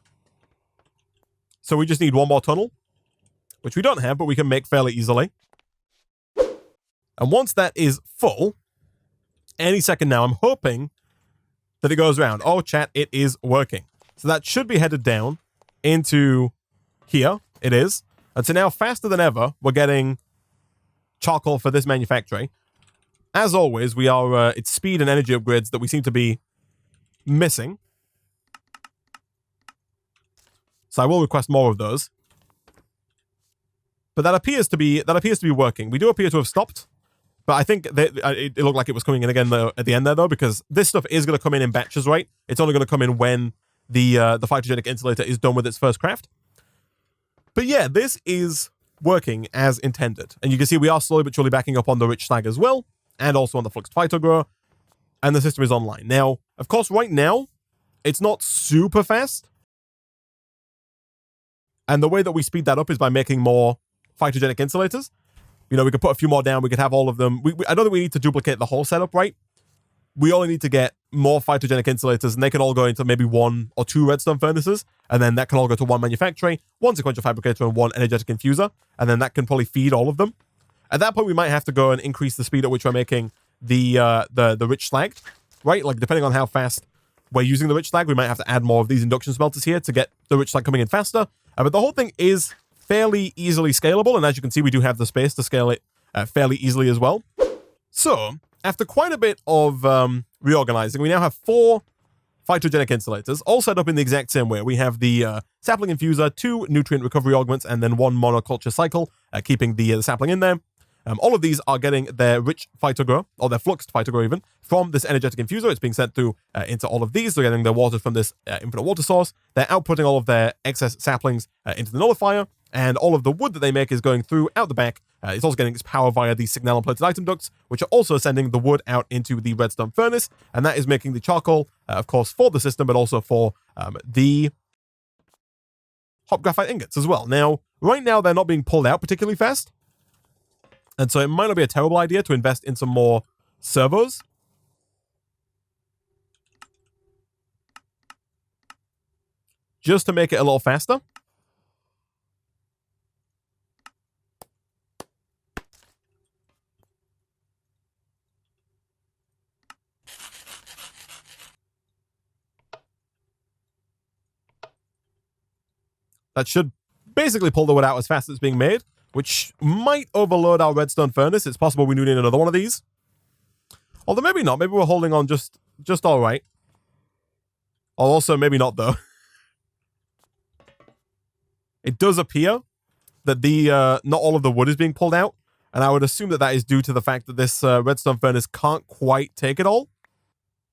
Speaker 1: So we just need one more tunnel, which we don't have, but we can make fairly easily. And once that is full, any second now, I'm hoping that it goes around. Oh, chat, it is working. So that should be headed down into here. It is. And so now, faster than ever, we're getting charcoal for this manufacturing. As always, we are, it's speed and energy upgrades that we seem to be missing. So I will request more of those. But that appears to be working. We do appear to have stopped. But I think it looked like it was coming in again though, at the end there, though, because this stuff is going to come in batches, right? It's only going to come in when the phytogenic insulator is done with its first craft. But yeah, this is working as intended. And you can see we are slowly but surely backing up on the rich slag as well, and also on the fluxed PHYTO-GROW, and the system is online. Now, of course, right now, it's not super fast. And the way that we speed that up is by making more phytogenic insulators. You know, we could put a few more down. We could have all of them. I don't think we need to duplicate the whole setup, right? We only need to get more phytogenic insulators, and they can all go into maybe 1 or 2 redstone furnaces, and then that can all go to 1 manufactory, 1 sequential fabricator, and 1 energetic infuser, and then that can probably feed all of them. At that point, we might have to go and increase the speed at which we're making the rich slag, right? Like, depending on how fast we're using the rich slag, we might have to add more of these induction smelters here to get the rich slag coming in faster. But the whole thing is fairly easily scalable, and as you can see, we do have the space to scale it fairly easily as well. So, after quite a bit of reorganizing, we now have 4 phytogenic insulators, all set up in the exact same way. We have the sapling infuser, 2 nutrient recovery augments, and then 1 monoculture cycle, keeping the sapling in there. All of these are getting their rich phyto-grow, or their fluxed phyto-grow even, from this energetic infuser. It's being sent through into all of these. They're getting their water from this infinite water source. They're outputting all of their excess saplings into the nullifier, and all of the wood that they make is going through out the back. It's also getting its power via the signal and plated item ducts, which are also sending the wood out into the redstone furnace, and that is making the charcoal, of course, for the system, but also for the hot graphite ingots as well. Now, right now, they're not being pulled out particularly fast, and so it might not be a terrible idea to invest in some more servos. Just to make it a little faster. That should basically pull the wood out as fast as it's being made, which might overload our redstone furnace. It's possible we need another one of these. Although maybe not. Maybe we're holding on just all right. Or also maybe not, though. It does appear that not all of the wood is being pulled out, and I would assume that that is due to the fact that this redstone furnace can't quite take it all.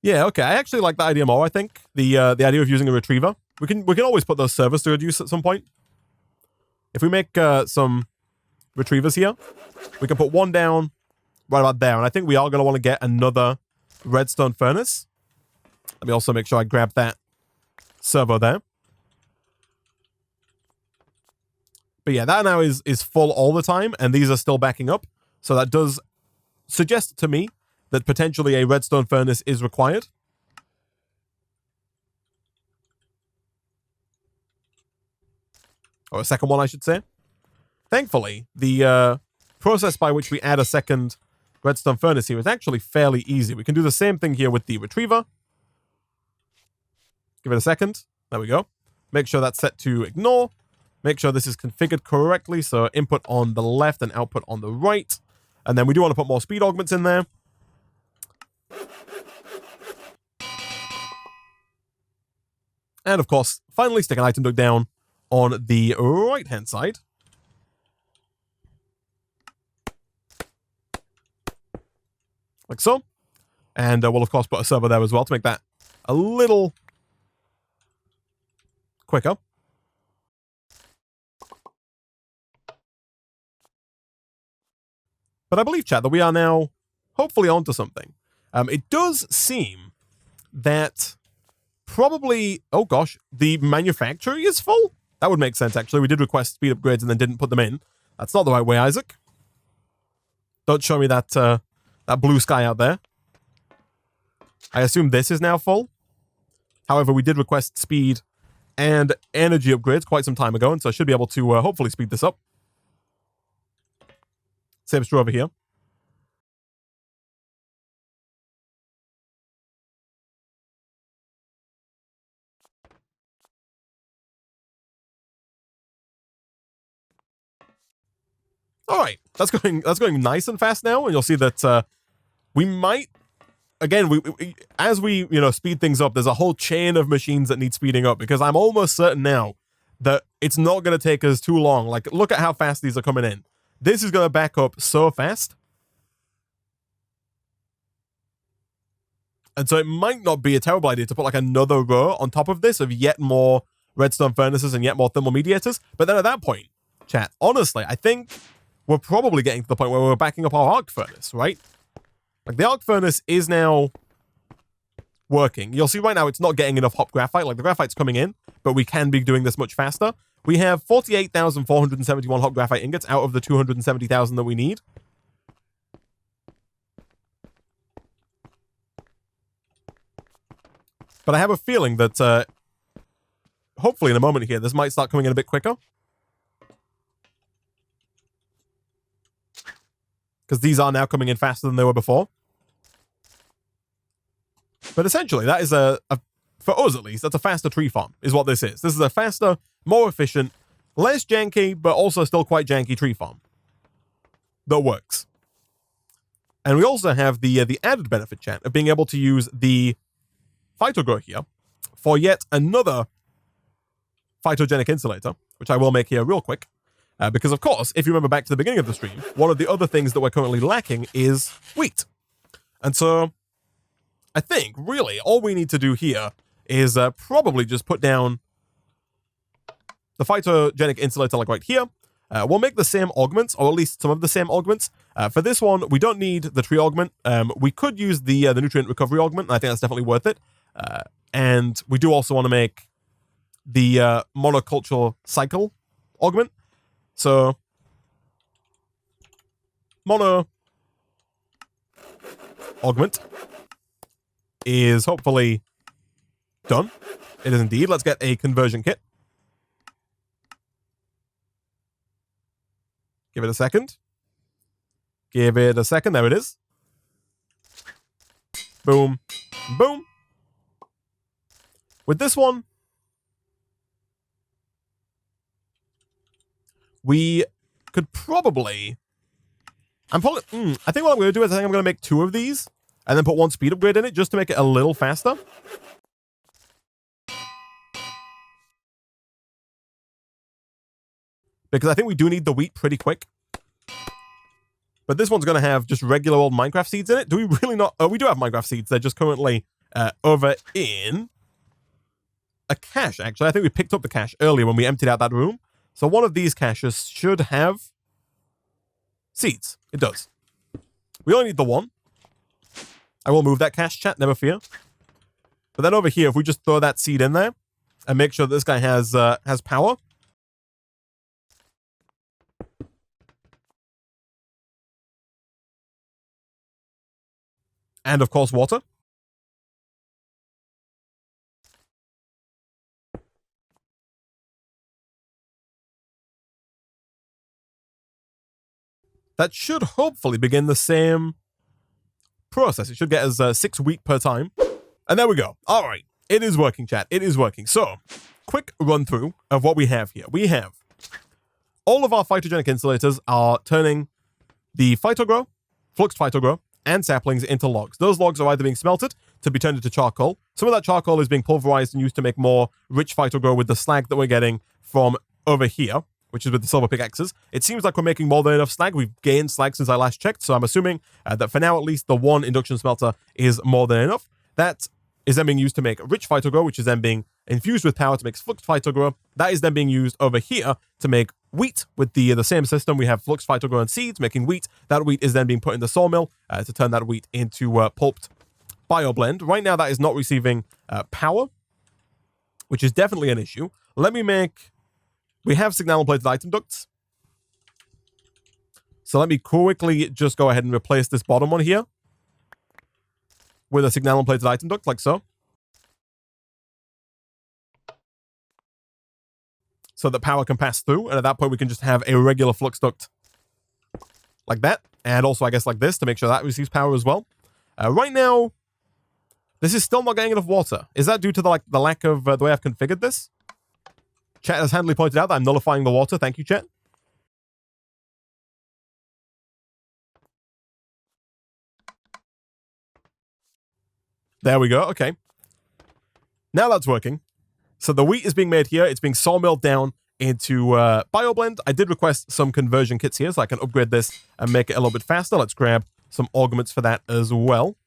Speaker 1: Yeah, okay. I actually like that idea more, I think. The idea of using a retriever. We can always put those servers to good use at some point. If we make some retrievers here, we can put one down right about there. And I think we are going to want to get another redstone furnace. Let me also make sure I grab that servo there. But yeah, that now is full all the time, and these are still backing up. So that does suggest to me that potentially a redstone furnace is required. Or a second one, I should say. Thankfully, the process by which we add a second redstone furnace here is actually fairly easy. We can do the same thing here with the retriever. Give it a second. There we go. Make sure that's set to ignore. Make sure this is configured correctly. So input on the left and output on the right. And then we do want to put more speed augments in there. And of course, finally stick an item duct down on the right-hand side. Like so. And we'll, of course, put a server there as well to make that a little quicker. But I believe, chat, that we are now hopefully onto something. It does seem that probably, oh gosh, the manufacturing is full? That would make sense, actually. We did request speed upgrades and then didn't put them in. That's not the right way, Isaac. Don't show me that that blue sky out there. I assume this is now full. However, we did request speed and energy upgrades quite some time ago, and so I should be able to hopefully speed this up. Same is true over here. All right, that's going nice and fast now, and you'll see that we might, again, we as we speed things up, there's a whole chain of machines that need speeding up, because I'm almost certain now that it's not going to take us too long. Like, look at how fast these are coming in. This is going to back up so fast. And so it might not be a terrible idea to put like another row on top of this of yet more redstone furnaces and yet more thermal mediators. But then at that point, chat, honestly, I think we're probably getting to the point where we're backing up our arc furnace, right? Like, the arc furnace is now working. You'll see right now it's not getting enough hot graphite. Like, the graphite's coming in, but we can be doing this much faster. We have 48,471 hot graphite ingots out of the 270,000 that we need. But I have a feeling that, hopefully in a moment here, this might start coming in a bit quicker. Because these are now coming in faster than they were before. But essentially, that is for us at least, that's a faster tree farm, is what this is. This is a faster, more efficient, less janky, but also still quite janky tree farm. That works. And we also have the added benefit, chat, of being able to use the PHYTO-GROW here for yet another phytogenic insulator, which I will make here real quick. Because, of course, if you remember back to the beginning of the stream, one of the other things that we're currently lacking is wheat. And so, I think, really, all we need to do here is probably just put down the phytogenic insulator, like right here. We'll make the same augments, or at least some of the same augments. For this one, we don't need the tree augment. We could use the nutrient recovery augment, and I think that's definitely worth it. And we do also want to make the monoculture cycle augment. So, mono augment is hopefully done. It is indeed. Let's get a conversion kit. Give it a second. Give it a second. There it is. Boom. Boom. With this one, we could probably... I think what I'm going to do is I think I'm going to make 2 of these and then put 1 speed upgrade in it just to make it a little faster. Because I think we do need the wheat pretty quick. But this one's going to have just regular old Minecraft seeds in it. Do we really not? Oh, we do have Minecraft seeds. They're just currently over in a cache, actually. I think we picked up the cache earlier when we emptied out that room. So one of these caches should have seeds. It does. We only need the 1. I will move that cache, chat, never fear. But then over here, if we just throw that seed in there and make sure this guy has power. And of course, water. That should hopefully begin the same process. It should get us 6 wheat per time. And there we go. All right. It is working, chat. It is working. So, quick run through of what we have here. We have all of our phytogenic insulators are turning the PHYTO-GROW, FLUXED PHYTO-GROW, and saplings into logs. Those logs are either being smelted to be turned into charcoal. Some of that charcoal is being pulverized and used to make more rich PHYTO-GROW with the slag that we're getting from over here, which is with the silver pickaxes. It seems like we're making more than enough slag. We've gained slag since I last checked, so I'm assuming that for now, at least, the 1 induction smelter is more than enough. That is then being used to make rich PHYTO-GROW, which is then being infused with power to make FLUXED PHYTO-GROW. That is then being used over here to make wheat with the same system. We have FLUXED PHYTO-GROW and seeds making wheat. That wheat is then being put in the sawmill to turn that wheat into pulped bioblend. Right now, that is not receiving power, which is definitely an issue. Let me make... We have signal-plated item ducts. So let me quickly just go ahead and replace this bottom one here with a signal-plated item duct, like so. So that power can pass through, and at that point we can just have a regular flux duct like that. And also, I guess, like this to make sure that receives power as well. Right now, this is still not getting enough water. Is that due to the lack of the way I've configured this? Chat has handily pointed out that I'm nullifying the water. Thank you, chat. There we go. Okay. Now that's working. So the wheat is being made here. It's being sawmilled down into bioblend. I did request some conversion kits here so I can upgrade this and make it a little bit faster. Let's grab some augments for that as well.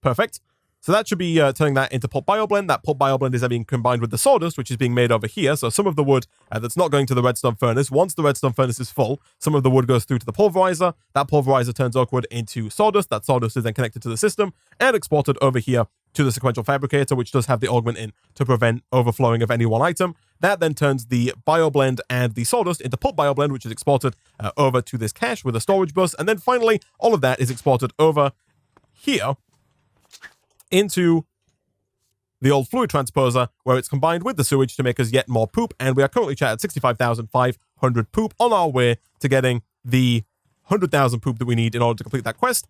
Speaker 1: Perfect. So that should be turning that into pulp bioblend. That pulp bioblend is then being combined with the sawdust, which is being made over here. So some of the wood that's not going to the redstone furnace. Once the redstone furnace is full, some of the wood goes through to the pulverizer. That pulverizer turns oak wood into sawdust. That sawdust is then connected to the system and exported over here to the sequential fabricator, which does have the augment in to prevent overflowing of any one item. That then turns the bioblend and the sawdust into pulp bioblend, which is exported over to this cache with a storage bus. And then finally, all of that is exported over here into the old fluid transposer, where it's combined with the sewage to make us yet more poop. And we are currently at 65,500 poop on our way to getting the 100,000 poop that we need in order to complete that quest,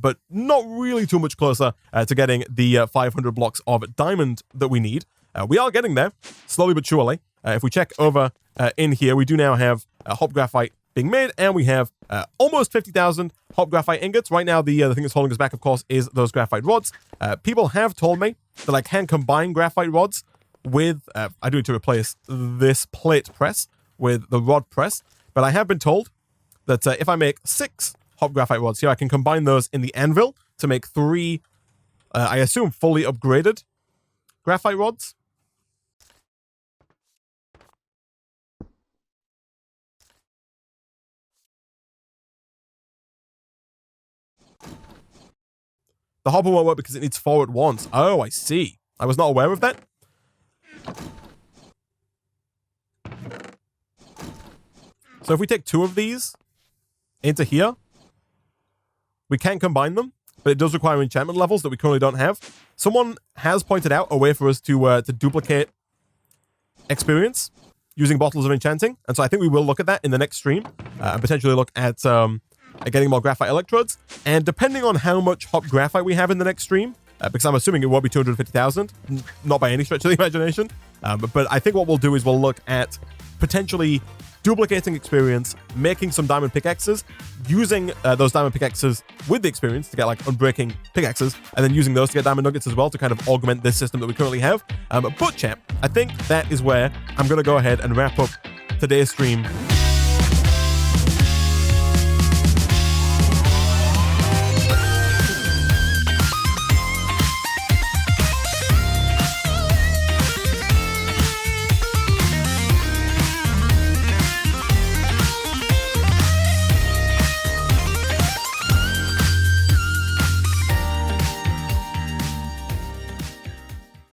Speaker 1: but not really too much closer to getting the 500 blocks of diamond that we need. We are getting there, slowly but surely. If we check over in here, we do now have hop graphite being made, and we have almost 50,000 hop graphite ingots. Right now, the thing that's holding us back, of course, is those graphite rods. People have told me that I can combine graphite rods with, I do need to replace this plate press with the rod press, but I have been told that if I make 6 hop graphite rods here, I can combine those in the anvil to make 3, I assume, fully upgraded graphite rods. The hopper won't work because it needs 4 at once. Oh, I see. I was not aware of that. So if we take 2 of these into here, we can combine them, but it does require enchantment levels that we currently don't have. Someone has pointed out a way for us to duplicate experience using bottles of enchanting, and so I think we will look at that in the next stream and potentially look at getting more graphite electrodes. And depending on how much hop graphite we have in the next stream, because I'm assuming it won't be 250,000, not by any stretch of the imagination, but I think what we'll do is we'll look at potentially duplicating experience, making some diamond pickaxes, using those diamond pickaxes with the experience to get like unbreaking pickaxes, and then using those to get diamond nuggets as well to kind of augment this system that we currently have. But chat, I think that is where I'm going to go ahead and wrap up today's stream